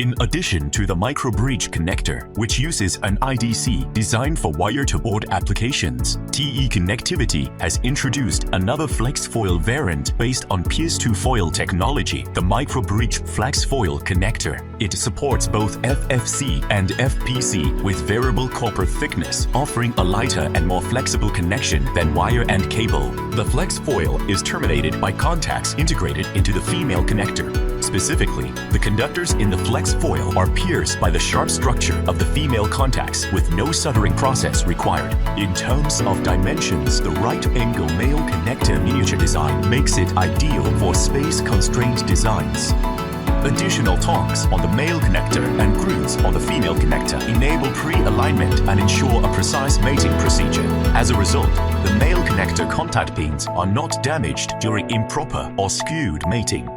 In addition to the MicroBridge connector, which uses an IDC designed for wire-to-board applications, TE Connectivity has introduced another FlexFoil variant based on pierce-to-foil technology, the MicroBridge Flexfoil Connector. It supports both FFC and FPC with variable copper thickness, offering a lighter and more flexible connection than wire and cable. The FlexFoil is terminated by contacts integrated into the female connector. Specifically, the conductors in the FlexFoil are pierced by the sharp structure of the female contacts with no soldering process required. In terms of dimensions, the right-angle male connector miniature design makes it ideal for space-constrained designs. Additional tongs on the male connector and grooves on the female connector enable pre-alignment and ensure a precise mating procedure. As a result, the male connector contact pins are not damaged during improper or skewed mating.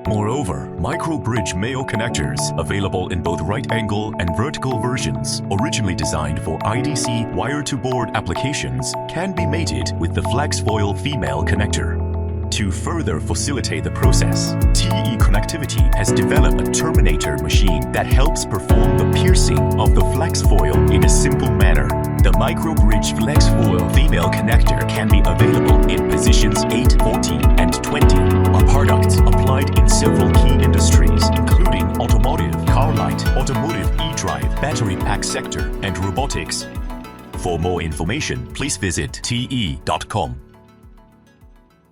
Moreover, MicroBridge male connectors, available in both right-angle and vertical versions, originally designed for IDC wire-to-board applications, can be mated with the FlexFoil female connector. To further facilitate the process, TE Connectivity has developed a terminator machine that helps perform the piercing of the FlexFoil in a simple manner. The MicroBridge Flexfoil female connector can be available in positions 8, 14, and 20, a product applied in several key industries, including automotive, car light, automotive e-drive, battery pack sector, and robotics. For more information, please visit te.com.